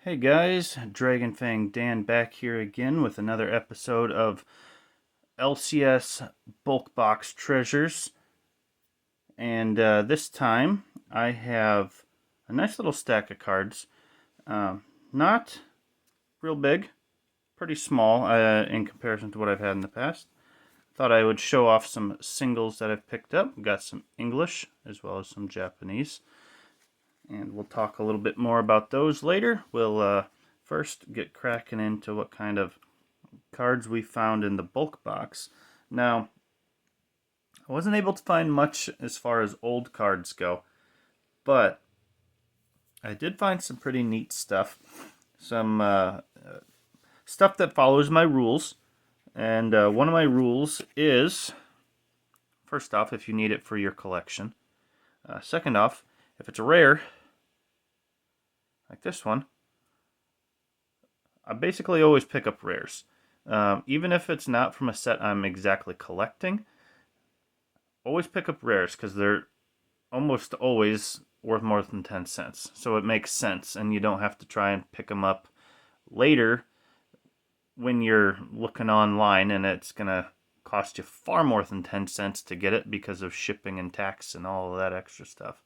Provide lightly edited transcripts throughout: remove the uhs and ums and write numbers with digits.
Hey guys, Dragonfang Dan back here again with another episode of LCS Bulk Box Treasures. And this time I have a nice little stack of cards. Not real big, pretty small in comparison to what I've had in the past. Thought I would show off some singles that I've picked up. Got some English as well as some Japanese. And we'll talk a little bit more about those later. We'll first get cracking into what kind of cards we found in the bulk box. Now, I wasn't able to find much as far as old cards go, but I did find some pretty neat stuff. Some stuff that follows my rules. And one of my rules is, first off, if you need it for your collection. Second off, if it's a rare, like this one, I basically always pick up rares. Even if it's not from a set I'm exactly collecting, always pick up rares because they're almost always worth more than 10 cents. So it makes sense, and you don't have to try and pick them up later when you're looking online, and it's going to cost you far more than 10 cents to get it because of shipping and tax and all of that extra stuff.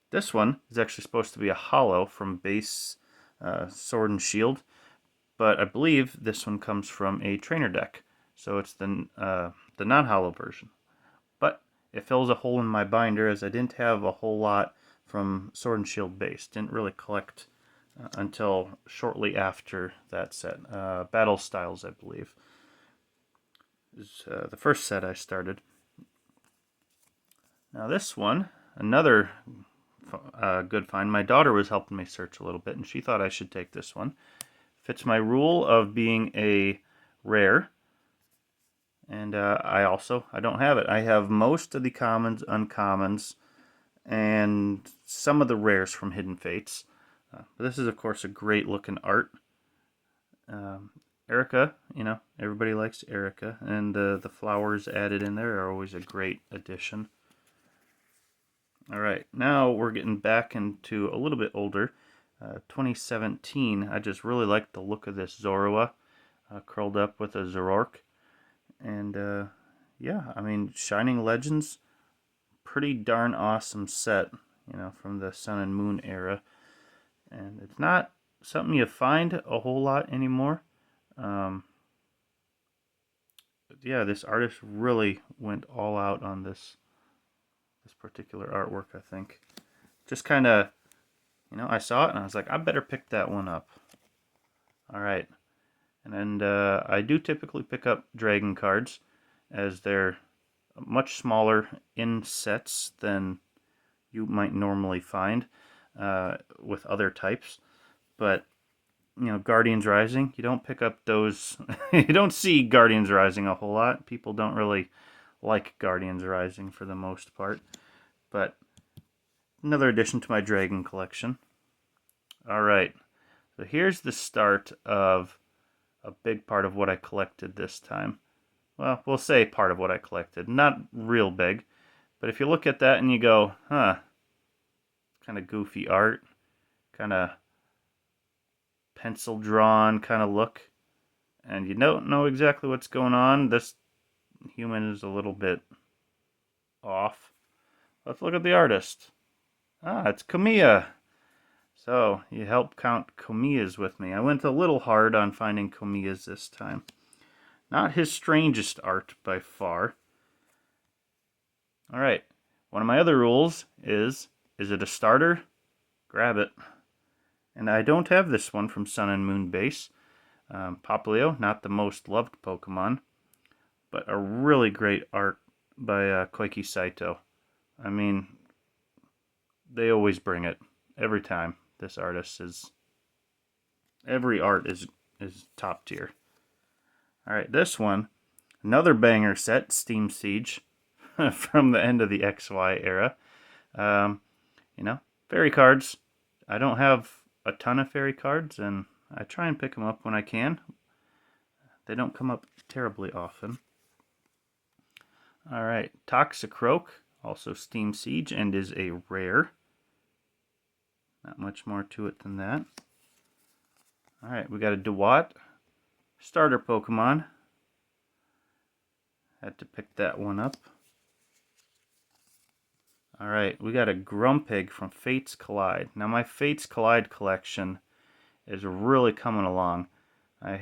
This one is actually supposed to be a holo from base Sword and Shield, but I believe this one comes from a trainer deck, so it's the non-holo version. But it fills a hole in my binder as I didn't have a whole lot from Sword and Shield base. Didn't really collect until shortly after that set. Battle Styles, I believe, is the first set I started. Now this one, another good find. My daughter was helping me search a little bit, and she thought I should take this one. Fits my rule of being a rare. And I don't have it. I have most of the commons, uncommons, and some of the rares from Hidden Fates. But this is, of course, a great looking art. Erica, everybody likes Erica, and the flowers added in there are always a great addition. Alright, now we're getting back into a little bit older. 2017, I just really like the look of this Zorua, curled up with a Zoroark. And yeah, I mean, Shining Legends, pretty darn awesome set, from the Sun and Moon era. And it's not something you find a whole lot anymore. But yeah, this artist really went all out on this particular artwork, I think. Just kind of, I saw it and I was like, I better pick that one up. Alright. And I do typically pick up dragon cards, as they're much smaller in sets than you might normally find with other types. But, Guardians Rising, you don't pick up those. You don't see Guardians Rising a whole lot. People don't really like Guardians Rising for the most part. But another addition to my dragon collection. Alright, so here's the start of a big part of what I collected this time. Well, we'll say part of what I collected. Not real big. But if you look at that and you go, huh, kind of goofy art, kind of pencil drawn kind of look, and you don't know exactly what's going on, this human is a little bit off. Let's look at the artist. Ah, it's Kamiya. So, you help count Komiyas with me. I went a little hard on finding Komiyas this time. Not his strangest art by far. Alright, one of my other rules is it a starter? Grab it. And I don't have this one from Sun and Moon base. Popplio, not the most loved Pokemon, but a really great art by Koiki Saito. I mean, they always bring it. Every time. This artist is... Every art is top tier. Alright, this one, another banger set, Steam Siege, from the end of the XY era. Fairy cards. I don't have a ton of fairy cards, and I try and pick them up when I can. They don't come up terribly often. Alright, Toxicroak, also Steam Siege, and is a rare. Not much more to it than that. Alright, we got a Dewott starter Pokemon. Had to pick that one up. Alright, we got a Grumpig from Fates Collide. Now my Fates Collide collection is really coming along. I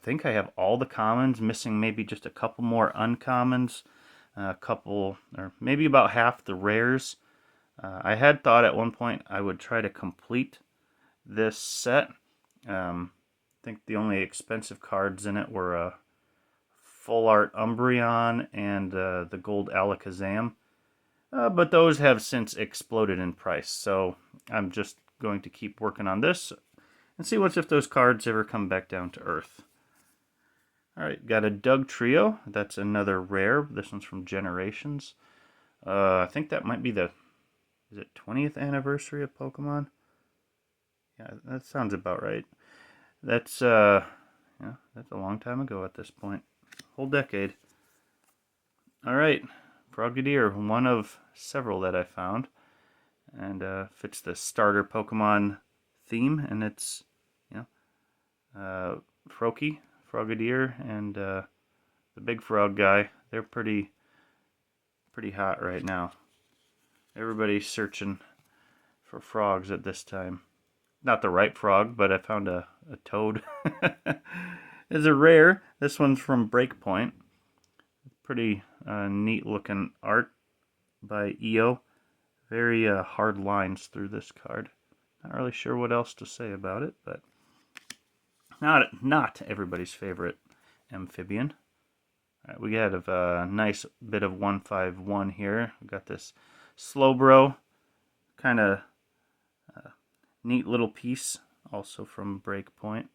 think I have all the commons, missing maybe just a couple more uncommons, a couple, or maybe about half the rares. I had thought at one point I would try to complete this set. I think the only expensive cards in it were a full art Umbreon and the gold Alakazam. But those have since exploded in price, so I'm just going to keep working on this and see what's if those cards ever come back down to earth. Alright, got a Doug Trio. That's another rare. This one's from Generations. I think that might be the, is it 20th anniversary of Pokemon? Yeah, that sounds about right. That's yeah, that's a long time ago at this point. Whole decade. Alright, Frogadier, one of several that I found. And fits the starter Pokemon theme, and it's, you know, Frogadier, and the big frog guy. They're pretty hot right now. Everybody's searching for frogs at this time. Not the right frog, but I found a toad. It's a rare. This one's from Breakpoint. Pretty neat looking art by EO. Very hard lines through this card. Not really sure what else to say about it, but not everybody's favorite amphibian. All right, we got a nice bit of 151 here. We got this Slowbro, kind of neat little piece, also from Breakpoint.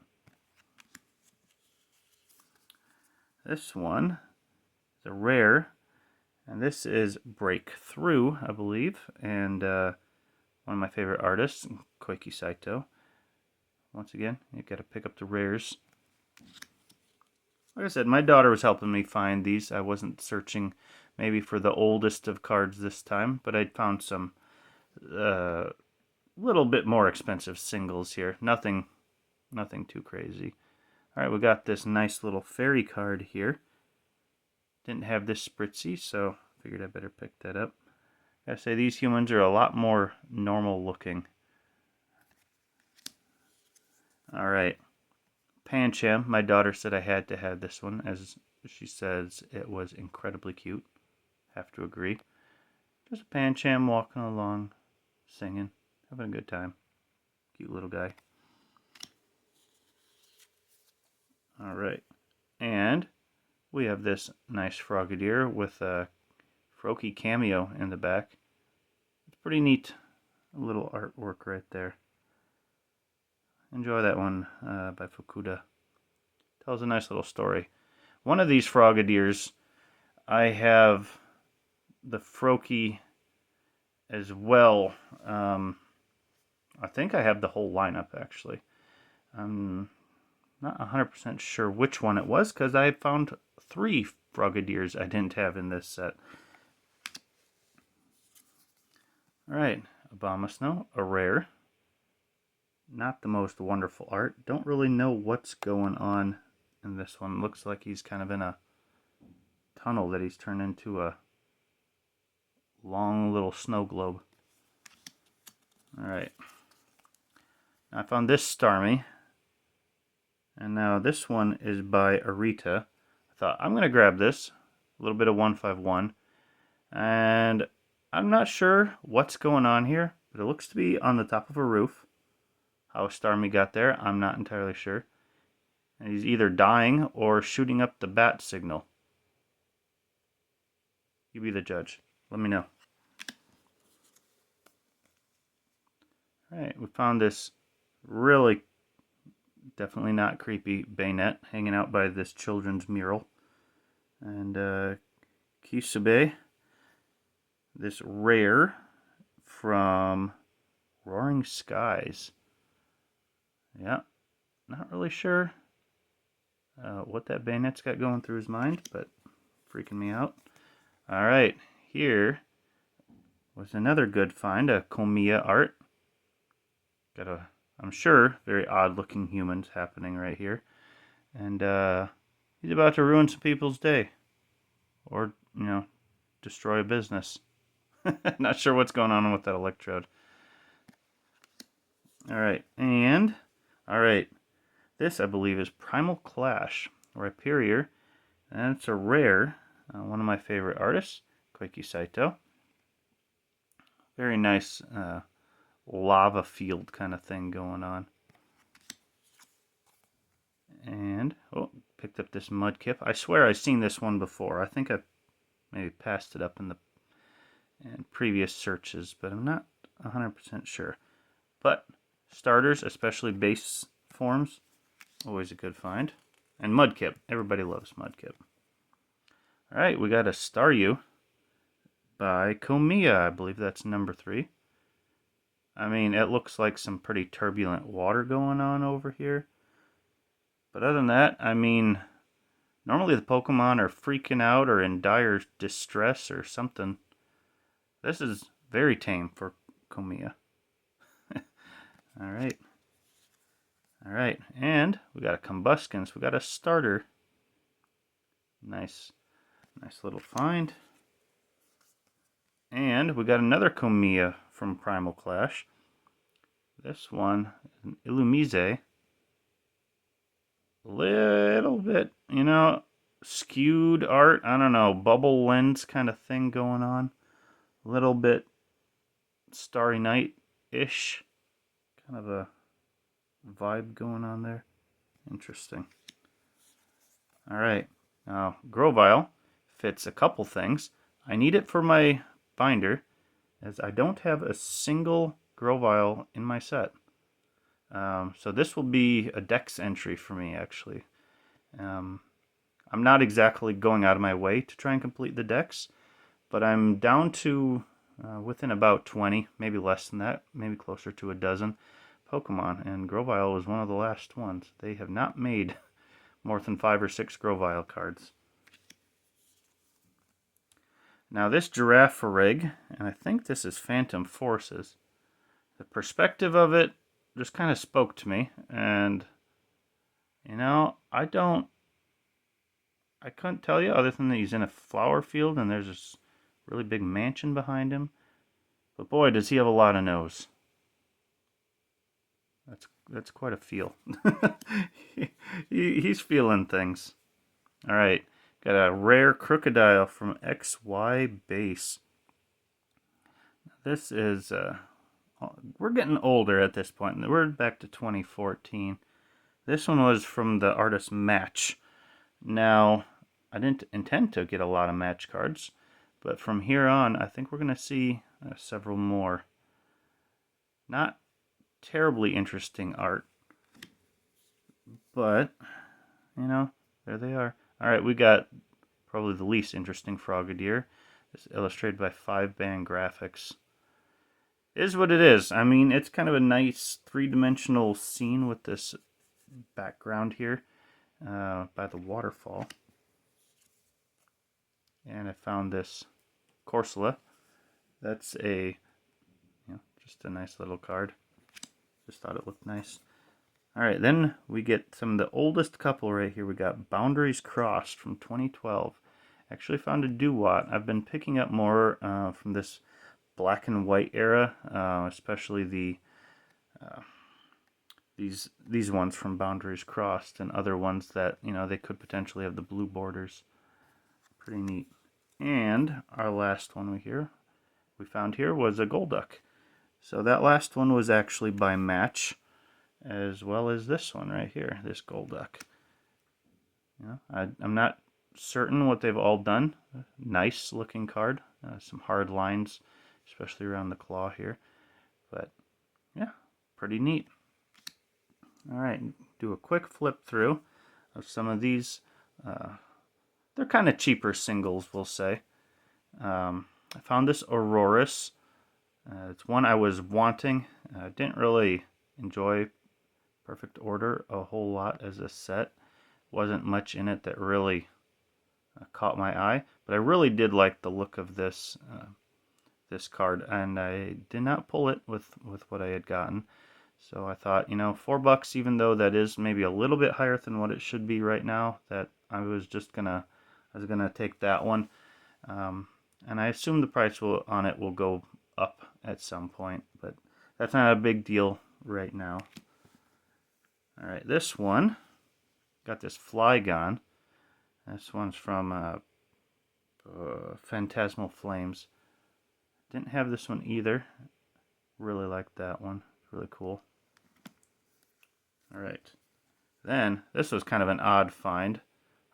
This one is a rare, and this is Breakthrough, I believe, and one of my favorite artists, Koiki Saito. Once again, you got to pick up the rares. Like I said, my daughter was helping me find these. I wasn't searching maybe for the oldest of cards this time, but I found some little bit more expensive singles here. Nothing too crazy. Alright, we got this nice little fairy card here. Didn't have this Spritzy, so figured I better pick that up. I say these humans are a lot more normal looking. Alright, Pancham. My daughter said I had to have this one, as she says it was incredibly cute. Have to agree. Just a Pancham walking along, singing, having a good time. Cute little guy. Alright, and we have this nice Frogadier with a Froakie cameo in the back. It's pretty neat little artwork right there. Enjoy that one by Fukuda. Tells a nice little story. One of these Frogadiers, I have the Froakie as well. I think I have the whole lineup, actually. I'm not 100% sure which one it was, because I found 3 Frogadiers I didn't have in this set. Alright, Abomasnow, a rare. Not the most wonderful art. Don't really know what's going on in this one. Looks like he's kind of in a tunnel that he's turned into a long little snow globe. Alright. I found this Starmie. And now this one is by Arita. I thought, I'm going to grab this. A little bit of 151. And I'm not sure what's going on here, but it looks to be on the top of a roof. How Starmie got there, I'm not entirely sure. And he's either dying or shooting up the bat signal. You be the judge. Let me know. Alright, we found this really definitely not creepy Bayonet hanging out by this children's mural. And Kisube, this rare from Roaring Skies. Yeah, not really sure what that Bayonet's got going through his mind, but freaking me out. Alright, here was another good find, a Komiya art. Got a, I'm sure, very odd looking humans happening right here. And he's about to ruin some people's day. Or, destroy a business. Not sure what's going on with that electrode. Alright, this I believe is Primal Clash, or Hyperior, and it's a rare, one of my favorite artists, Koiki Saito. Very nice lava field kind of thing going on. And, picked up this Mudkip. I swear I've seen this one before. I think I maybe passed it up in previous searches, but I'm not 100% sure. But starters, especially base forms, always a good find. And Mudkip. Everybody loves Mudkip. Alright, we got a Staryu by Komiya. I believe that's number 3. I mean, it looks like some pretty turbulent water going on over here. But other than that, I mean, normally the Pokemon are freaking out or in dire distress or something. This is very tame for Komiya. Alright. Alright, and we got a Combuskin, so we got a starter. Nice little find. And we got another Komiya from Primal Clash. This one is an Illumise. A little bit, skewed art. I don't know, bubble lens kind of thing going on. A little bit Starry Night-ish. Kind of a vibe going on there. Interesting. Alright, now Grovyle fits a couple things. I need it for my binder, as I don't have a single Grovyle in my set. So this will be a Dex entry for me, actually. I'm not exactly going out of my way to try and complete the Dex, but I'm down to within about 20, maybe less than that, maybe closer to a dozen Pokemon, and Grovyle was one of the last ones. They have not made more than 5 or 6 Grovyle cards. Now this Girafarig, and I think this is Phantom Forces. The perspective of it just kind of spoke to me, and I couldn't tell you other than that he's in a flower field and there's this really big mansion behind him. But boy, does he have a lot of nose. That's quite a feel. He's feeling things. All right, got a rare Crocodile from XY Base. This is we're getting older at this point. We're back to 2014. This one was from the artist Match. Now, I didn't intend to get a lot of Match cards, but from here on, I think we're going to see several more. Not terribly interesting art, but, there they are. Alright, we got probably the least interesting Frogadier. It's illustrated by 5-Band Graphics. It is what it is. I mean, it's kind of a nice 3-dimensional scene with this background here by the waterfall. And I found this Corsola. That's just a nice little card. Just thought it looked nice. Alright, then we get some of the oldest couple right here. We got Boundaries Crossed from 2012. Actually found a Dewott. I've been picking up more from this black and white era, especially these ones from Boundaries Crossed and other ones that, they could potentially have the blue borders. Pretty neat. And our last one we found here was a Golduck. So that last one was actually by Match, as well as this one right here, this Golduck. I'm not certain what they've all done. Nice looking card. Some hard lines, especially around the claw here. But yeah, pretty neat. Alright, do a quick flip through of some of these. They're kind of cheaper singles, we'll say. I found this Aurorus. It's one I was wanting. Didn't really enjoy Perfect Order a whole lot as a set. Wasn't much in it that really caught my eye, but I really did like the look of this this card, and I did not pull it with what I had gotten. So I thought, you know, $4, even though that is maybe a little bit higher than what it should be right now, that I was gonna take that one. And I assume the price on it will go up at some point, but that's not a big deal right now. All right, this one got this Flygon. This one's from Phantasmal Flames. Didn't have this one either. Really liked that one. Really cool. All right. Then this was kind of an odd find.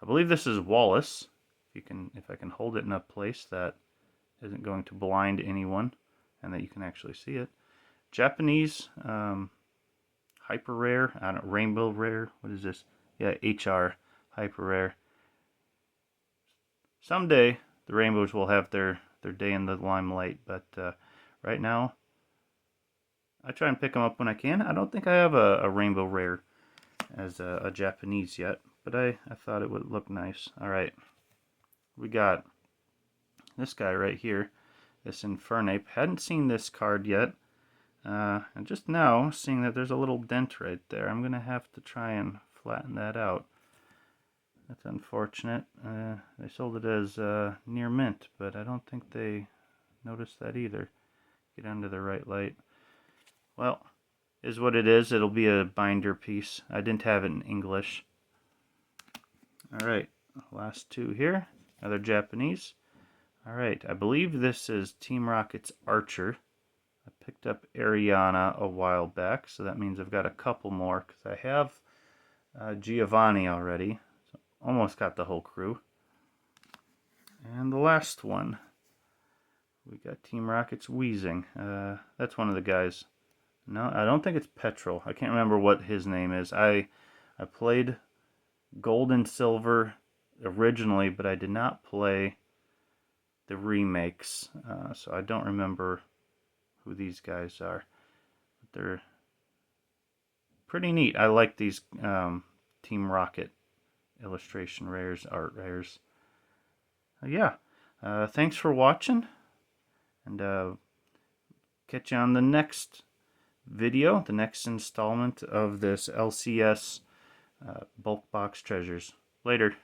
I believe this is Wallace. If I can hold it in a place that isn't going to blind anyone, and that you can actually see it. Japanese, hyper rare. I don't know, rainbow rare. What is this? Yeah, HR hyper rare. Someday the rainbows will have their day in the limelight, but right now I try and pick them up when I can. I don't think I have a rainbow rare as a Japanese yet, but I thought it would look nice. All right, we got this guy right here, this Infernape. Hadn't seen this card yet, and just now seeing that there's a little dent right there. I'm gonna have to try and flatten that out. That's unfortunate. They sold it as near mint, but I don't think they noticed that either. Get under the right light. Well, is what it is. It'll be a binder piece. I didn't have it in English. Alright, last two here. Another Japanese. Alright, I believe this is Team Rocket's Archer. I picked up Ariana a while back, so that means I've got a couple more, because I have Giovanni already. So almost got the whole crew. And the last one, we got Team Rocket's Wheezing. That's one of the guys. No, I don't think it's Petrol. I can't remember what his name is. I played Gold and Silver originally, but I did not play the remakes, so I don't remember who these guys are. But they're pretty neat. I like these Team Rocket illustration rares, art rares. Yeah, thanks for watching, and catch you on the next video, the next installment of this LCS bulk box treasures. Later.